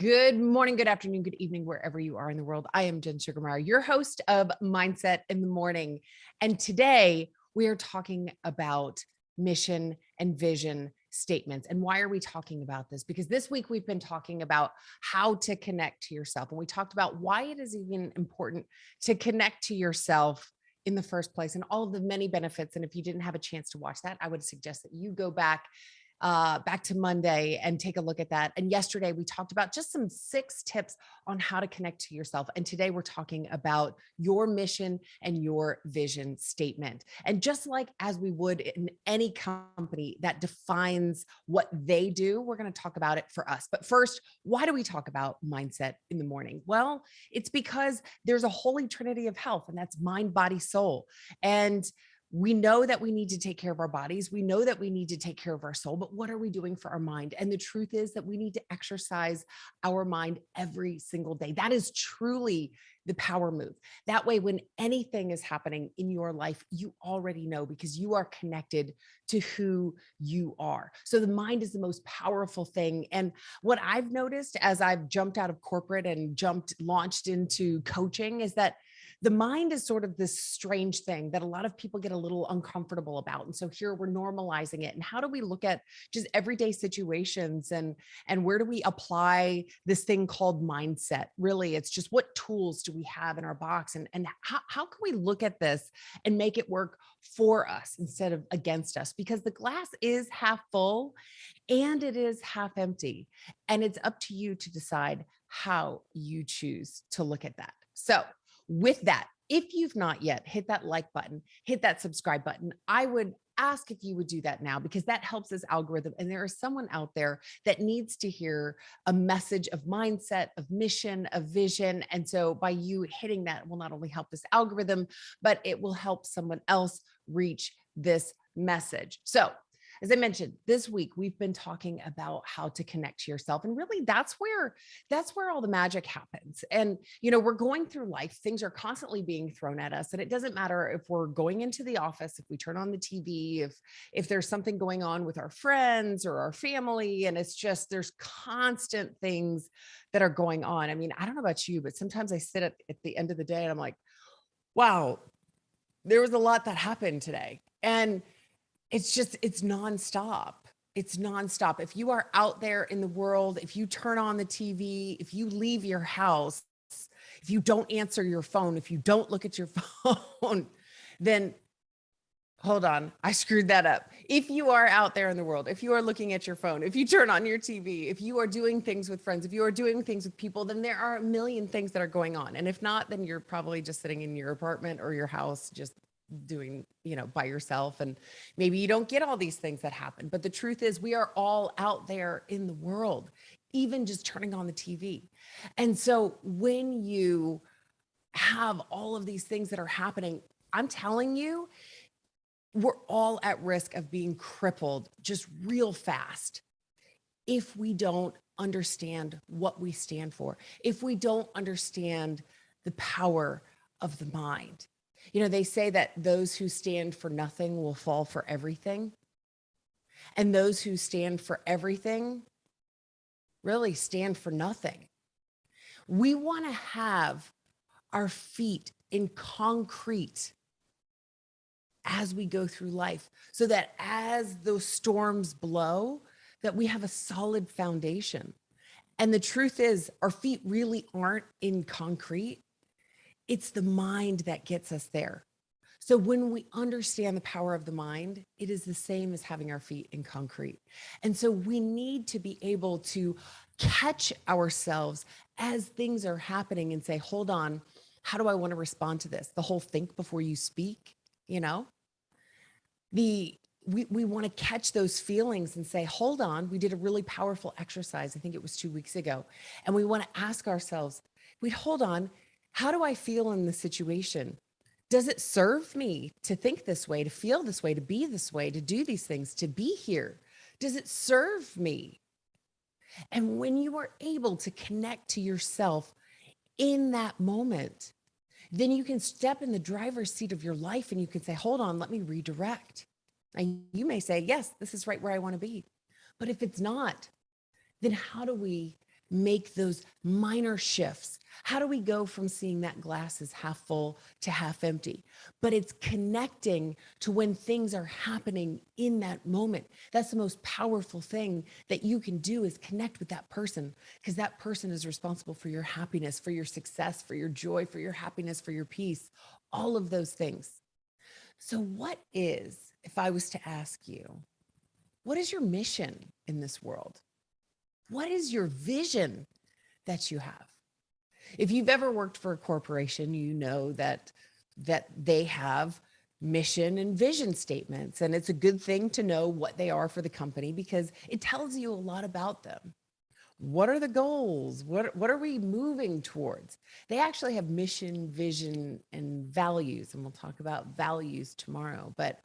Good morning, good afternoon, good evening, wherever you are in the world. I am Jen Sugarmeyer, your host of Mindset in the Morning. And today we are talking about mission and vision statements. And why are we talking about this? Because this week we've been talking about how to connect to yourself. And we talked about why it is even important to connect to yourself in the first place and all of the many benefits. And if you didn't have a chance to watch that, I would suggest that you go back to Monday and take a look at that. And yesterday we talked about just some 6 tips on how to connect to yourself. And today we're talking about your mission and your vision statement. And just like as we would in any company that defines what they do, we're going to talk about it for us. But first, why do we talk about mindset in the morning? Well, it's because there's a holy trinity of health, and that's mind, body, soul. And we know that we need to take care of our bodies. We know that we need to take care of our soul, but what are we doing for our mind? And the truth is that we need to exercise our mind every single day. That is truly the power move. That way, when anything is happening in your life, you already know because you are connected to who you are. So the mind is the most powerful thing. And what I've noticed as I've jumped out of corporate and launched into coaching is that the mind is sort of this strange thing that a lot of people get a little uncomfortable about. And so here we're normalizing it. And how do we look at just everyday situations and where do we apply this thing called mindset? Really, it's just what tools do we have in our box and how can we look at this and make it work for us instead of against us? Because the glass is half full and it is half empty. And it's up to you to decide how you choose to look at that. So with that, if you've not yet hit that like button, hit that subscribe button, I would ask if you would do that now because that helps this algorithm. And there is someone out there that needs to hear a message of mindset, of mission, of vision. And so by you hitting that, it will not only help this algorithm, but it will help someone else reach this message. So as I mentioned, this week we've been talking about how to connect to yourself. And really that's where all the magic happens. And we're going through life, things are constantly being thrown at us. And it doesn't matter if we're going into the office, if we turn on the TV, if there's something going on with our friends or our family, and it's just there's constant things that are going on. I mean, I don't know about you, but sometimes I sit at the end of the day and I'm like, wow, there was a lot that happened today. And it's nonstop. It's nonstop. If you are out there in the world, if you turn on the TV, if you leave your house, if you don't answer your phone, if you don't look at your phone, then hold on, I screwed that up. If you are out there in the world, if you are looking at your phone, if you turn on your TV, if you are doing things with friends, if you are doing things with people, then there are a million things that are going on. And if not, then you're probably just sitting in your apartment or your house, just doing, by yourself. And maybe you don't get all these things that happen. But the truth is we are all out there in the world, even just turning on the TV. And so when you have all of these things that are happening, I'm telling you, we're all at risk of being crippled just real fast if we don't understand what we stand for, if we don't understand the power of the mind. They say that those who stand for nothing will fall for everything. And those who stand for everything really stand for nothing. We want to have our feet in concrete as we go through life so that as those storms blow, that we have a solid foundation. And the truth is, our feet really aren't in concrete. It's the mind that gets us there. So when we understand the power of the mind, it is the same as having our feet in concrete. And so we need to be able to catch ourselves as things are happening and say, hold on, how do I want to respond to this? The whole think before you speak, we want to catch those feelings and say, hold on, we did a really powerful exercise. I think it was 2 weeks ago. And we want to ask ourselves, hold on, how do I feel in this situation? Does it serve me to think this way, to feel this way, to be this way, to do these things, to be here? Does it serve me? And when you are able to connect to yourself in that moment, then you can step in the driver's seat of your life and you can say, hold on, let me redirect. And you may say, yes, this is right where I want to be. But if it's not, then how do we make those minor shifts? How do we go from seeing that glass is half full to half empty? But it's connecting to when things are happening in that moment. That's the most powerful thing that you can do, is connect with that person, because that person is responsible for your happiness, for your success, for your joy, for your happiness, for your peace, all of those things. So what is, if I was to ask you, what is your mission in this world? What is your vision that you have? If you've ever worked for a corporation, you know that they have mission and vision statements, and it's a good thing to know what they are for the company because it tells you a lot about them. What are the goals? What are we moving towards? They actually have mission, vision, and values, and we'll talk about values tomorrow. But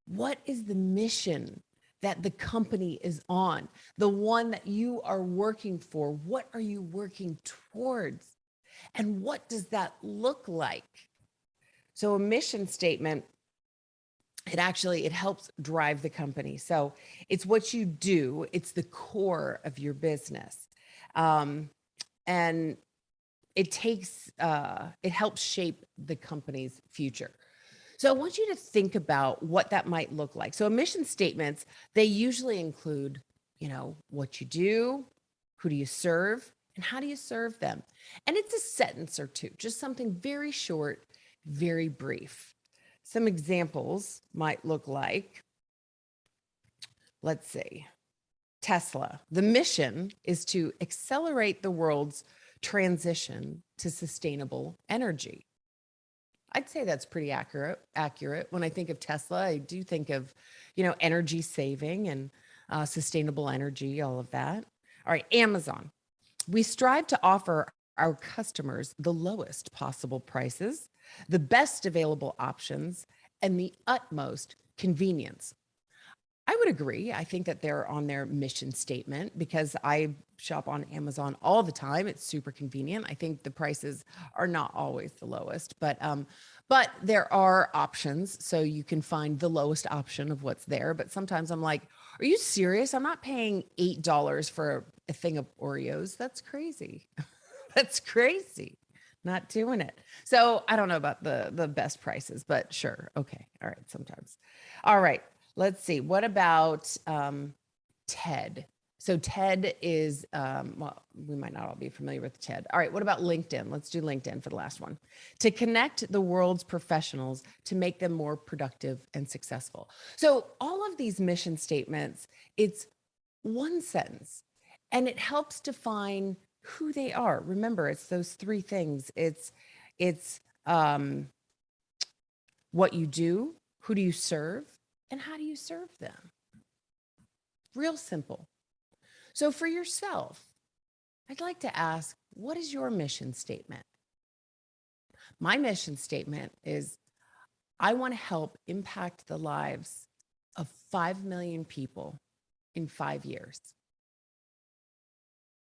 what is the mission that the company is on? The one that you are working for? What are you working towards? And what does that look like? So a mission statement, it helps drive the company. So it's what you do. It's the core of your business. And it helps shape the company's future. So I want you to think about what that might look like. So mission statements, they usually include, what you do, who do you serve, and how do you serve them? And it's a sentence or two, just something very short, very brief. Some examples might look like, let's see, Tesla. The mission is to accelerate the world's transition to sustainable energy. I'd say that's pretty accurate. When I think of Tesla, I do think of, energy saving and sustainable energy, all of that. All right, Amazon. We strive to offer our customers the lowest possible prices, the best available options, and the utmost convenience. I would agree. I think that they're on their mission statement because I shop on Amazon all the time. It's super convenient. I think the prices are not always the lowest, but there are options, so you can find the lowest option of what's there. But sometimes I'm like, "Are you serious? I'm not paying $8 for a thing of Oreos. That's crazy. That's crazy. Not doing it." So I don't know about the best prices, but sure. Okay. All right. Sometimes. All right. Let's see. What about TED? So TED is, well, we might not all be familiar with TED. All right. What about LinkedIn? Let's do LinkedIn for the last one. To connect the world's professionals to make them more productive and successful. So all of these mission statements, it's one sentence and it helps define who they are. Remember, it's those three things. It's what you do, who do you serve, and how do you serve them? Real simple. So for yourself, I'd like to ask, what is your mission statement? My mission statement is I want to help impact the lives of 5 million people in 5 years.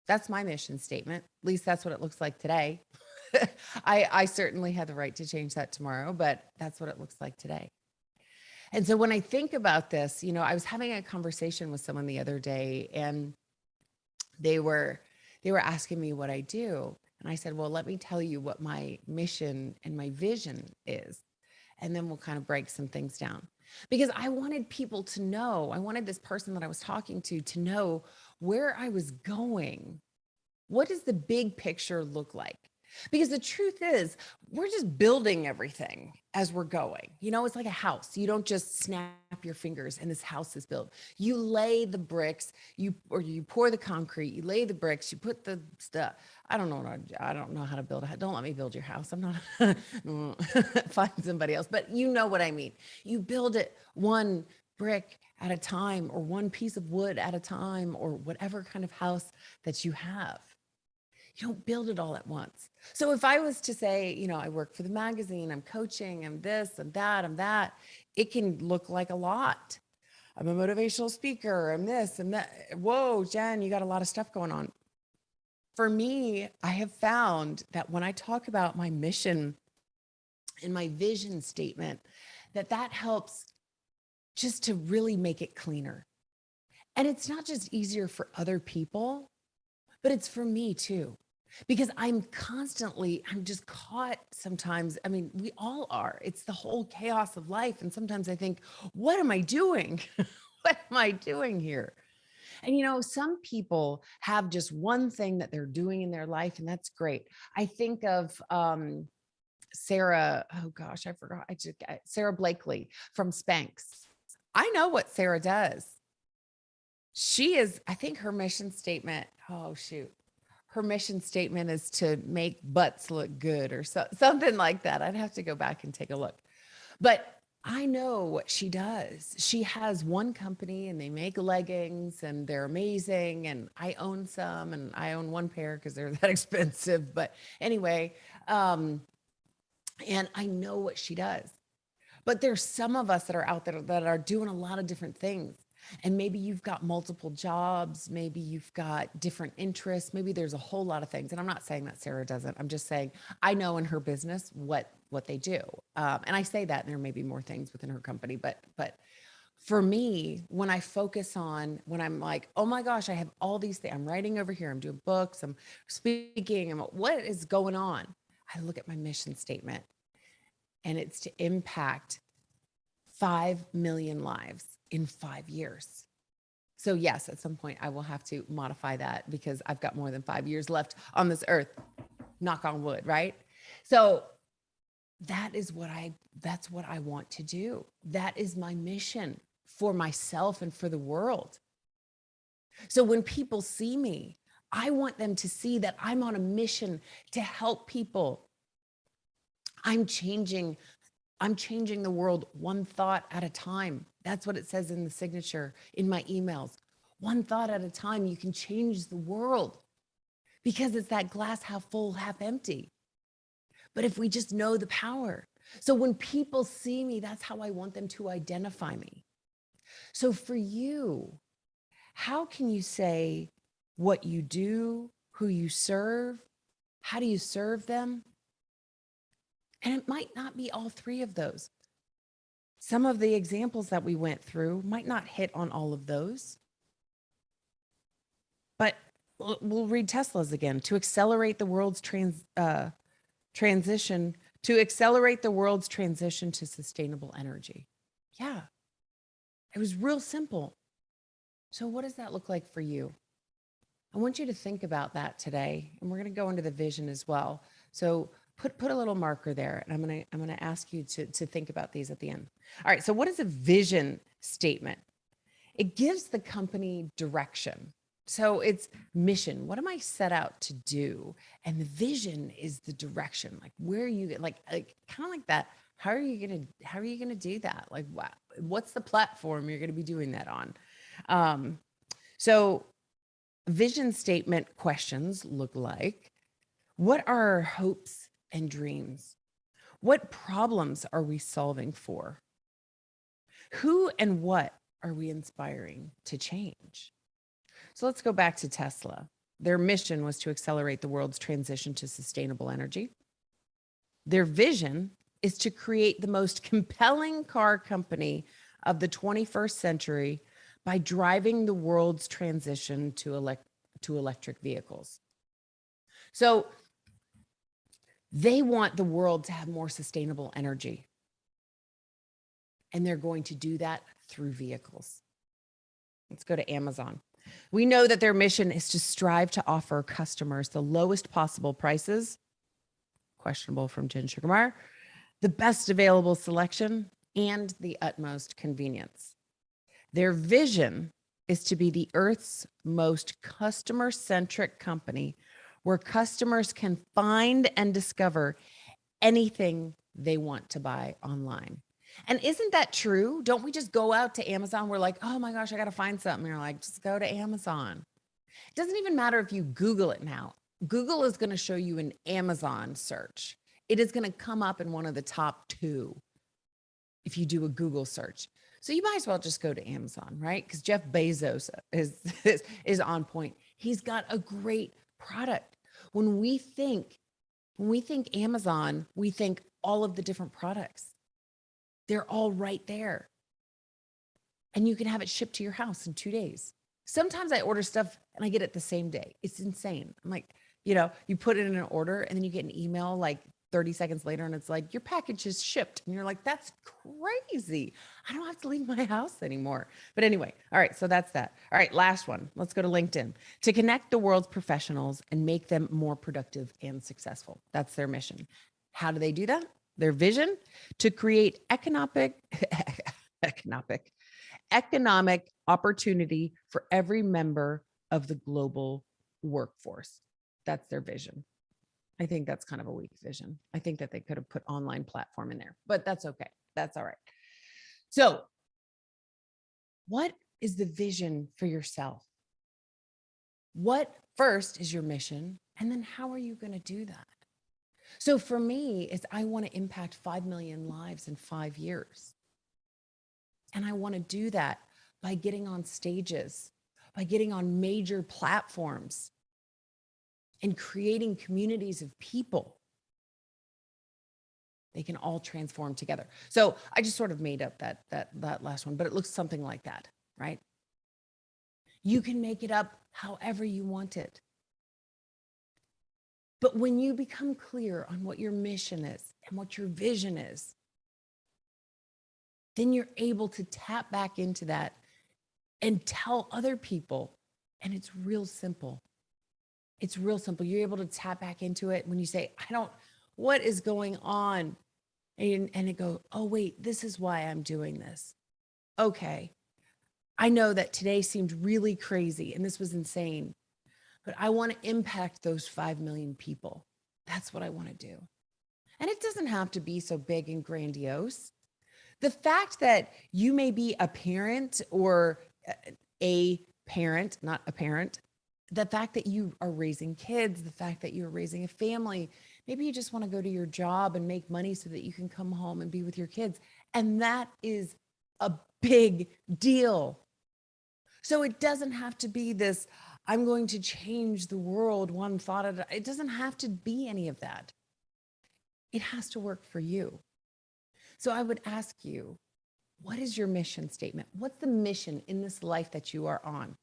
That's my mission statement. At least that's what it looks like today. I certainly have the right to change that tomorrow, but that's what it looks like today. And so when I think about this, I was having a conversation with someone the other day and they were asking me what I do. And I said, well, let me tell you what my mission and my vision is. And then we'll kind of break some things down because I wanted people to know, I wanted this person that I was talking to know where I was going. What does the big picture look like? Because the truth is, we're just building everything as we're going. It's like a house. You don't just snap your fingers and this house is built. You lay the bricks, you pour the concrete, you lay the bricks, you put the stuff. I don't know how to build a house. Don't let me build your house. I'm not find somebody else, but you know what I mean. You build it one brick at a time or one piece of wood at a time or whatever kind of house that you have. You don't build it all at once. So if I was to say, I work for the magazine, I'm coaching, I'm this, I'm that, it can look like a lot. I'm a motivational speaker, I'm this and that. Whoa, Jen, you got a lot of stuff going on. For me, I have found that when I talk about my mission and my vision statement, that helps just to really make it cleaner. And it's not just easier for other people, but it's for me too. Because I'm just caught sometimes. I mean, we all are. It's the whole chaos of life. And sometimes I think, what am I doing? What am I doing here? And some people have just one thing that they're doing in their life, and that's great. I think of Sarah, oh gosh, I forgot. Sarah Blakely from Spanx. I know what Sarah does. I think her mission statement, oh shoot. Her mission statement is to make butts look good or something like that. I'd have to go back and take a look. But I know what she does. She has one company and they make leggings and they're amazing. And I own some and I own one pair because they're that expensive. But anyway, and I know what she does. But there's some of us that are out there that are doing a lot of different things. And maybe you've got multiple jobs, maybe you've got different interests, maybe there's a whole lot of things. And I'm not saying that Sarah doesn't. I'm just saying I know in her business what they do. And I say that, and there may be more things within her company, but for me, when I focus on, when I'm like, oh my gosh, I have all these things, I'm writing over here, I'm doing books, I'm speaking, what is going on? I look at my mission statement, and it's to impact 5 million lives in 5 years. So yes, at some point I will have to modify that because I've got more than 5 years left on this earth. Knock on wood, right? So that's what I want to do. That is my mission for myself and for the world. So when people see me, I want them to see that I'm on a mission to help people. I'm changing the world one thought at a time. That's what it says in the signature in my emails. One thought at a time, you can change the world because it's that glass half full, half empty. But if we just know the power. So when people see me, that's how I want them to identify me. So for you, how can you say what you do, who you serve, how do you serve them? And it might not be all three of those. Some of the examples that we went through might not hit on all of those. But we'll read Tesla's again. To accelerate the world's transition to sustainable energy. Yeah, it was real simple. So what does that look like for you? I want you to think about that today, and we're going to go into the vision as well. So put a little marker there, and I'm gonna ask you to think about these at the end. All right. So what is a vision statement? It gives the company direction. So it's mission. What am I set out to do? And the vision is the direction. Like where are you, like kind of like that. How are you gonna do that? Like what's the platform you're gonna be doing that on? So vision statement questions look like, what are our hopes and dreams? What problems are we solving for? Who and what are we inspiring to change? So let's go back to Tesla. Their mission was to accelerate the world's transition to sustainable energy. Their vision is to create the most compelling car company of the 21st century by driving the world's transition to electric vehicles. So they want the world to have more sustainable energy. And they're going to do that through vehicles. Let's go to Amazon. We know that their mission is to strive to offer customers the lowest possible prices, questionable from Jen Sugarmeyer, the best available selection, and the utmost convenience. Their vision is to be the Earth's most customer-centric company where customers can find and discover anything they want to buy online. And isn't that true? Don't we just go out to Amazon? We're like, oh my gosh, I got to find something. And you're like, just go to Amazon. It doesn't even matter if you Google it now. Google is going to show you an Amazon search. It is going to come up in one of the top 2 if you do a Google search. So you might as well just go to Amazon, right? Because Jeff Bezos is on point. He's got a great product. When we think Amazon, we think all of the different products. They're all right there. And you can have it shipped to your house in 2 days. Sometimes I order stuff and I get it the same day. It's insane. I'm like, you put it in an order and then you get an email like 30 seconds later and it's like, your package is shipped. And you're like, that's crazy. I don't have to leave my house anymore. But anyway, all right. So that's that. All right. Last one. Let's go to LinkedIn. To connect the world's professionals and make them more productive and successful. That's their mission. How do they do that? Their vision: to create economic opportunity for every member of the global workforce. That's their vision. I think that's kind of a weak vision. I think that they could have put online platform in there, but that's okay. That's all right. So, what is the vision for yourself? What first is your mission? And then how are you going to do that? So for me, it's I want to impact 5 million lives in 5 years. And I want to do that by getting on stages, by getting on major platforms and creating communities of people. They can all transform together. So I just sort of made up that last one, but it looks something like that, right? You can make it up however you want it. But when you become clear on what your mission is and what your vision is, then you're able to tap back into that and tell other people. And it's real simple. It's real simple. You're able to tap back into it when you say, what is going on? And it go, oh, wait, this is why I'm doing this. Okay. I know that today seemed really crazy and this was insane, but I want to impact those 5 million people. That's what I want to do. And it doesn't have to be so big and grandiose. The fact that you may be a parent or a parent, not a parent, the fact that you are raising kids, the fact that you're raising a family, maybe you just want to go to your job and make money so that you can come home and be with your kids. And that is a big deal. So it doesn't have to be this, I'm going to change the world one thought at a time. It doesn't have to be any of that. It has to work for you. So I would ask you, what is your mission statement? What's the mission in this life that you are on?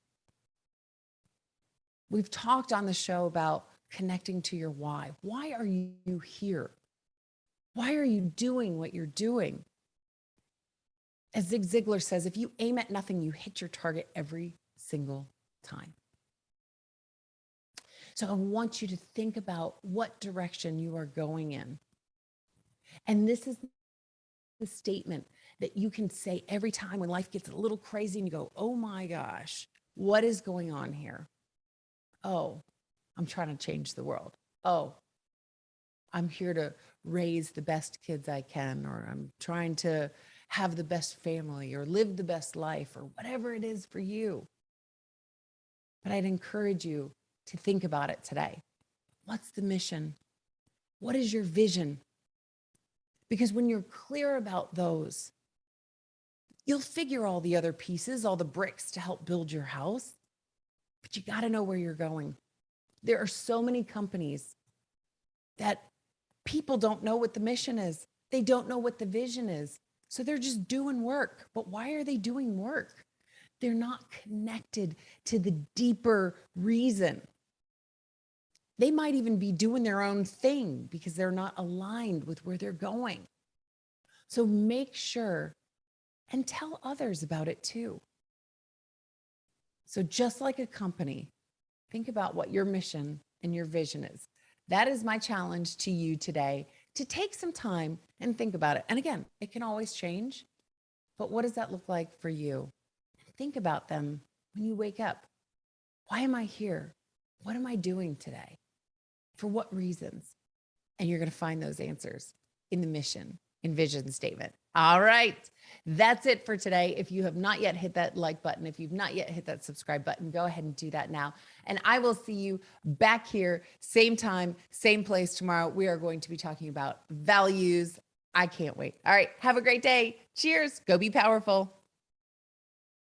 We've talked on the show about connecting to your why. Why are you here? Why are you doing what you're doing? As Zig Ziglar says, if you aim at nothing, you hit your target every single time. So I want you to think about what direction you are going in. And this is the statement that you can say every time when life gets a little crazy and you go, oh my gosh, what is going on here? Oh, I'm trying to change the world. Oh, I'm here to raise the best kids I can, or I'm trying to have the best family or live the best life or whatever it is for you. But I'd encourage you to think about it today. What's the mission? What is your vision? Because when you're clear about those, you'll figure all the other pieces, all the bricks to help build your house, but you got to know where you're going. There are so many companies that people don't know what the mission is. They don't know what the vision is. So they're just doing work. But why are they doing work? They're not connected to the deeper reason. They might even be doing their own thing because they're not aligned with where they're going. So make sure and tell others about it too. So just like a company, think about what your mission and your vision is. That is my challenge to you today, to take some time and think about it. And again, it can always change, but what does that look like for you? Think about them when you wake up. Why am I here? What am I doing today? For what reasons? And you're going to find those answers in the mission and vision statement. All right. That's it for today. If you have not yet hit that like button, if you've not yet hit that subscribe button, go ahead and do that now. And I will see you back here, same time, same place tomorrow. We are going to be talking about values. I can't wait. All right. Have a great day. Cheers. Go be powerful.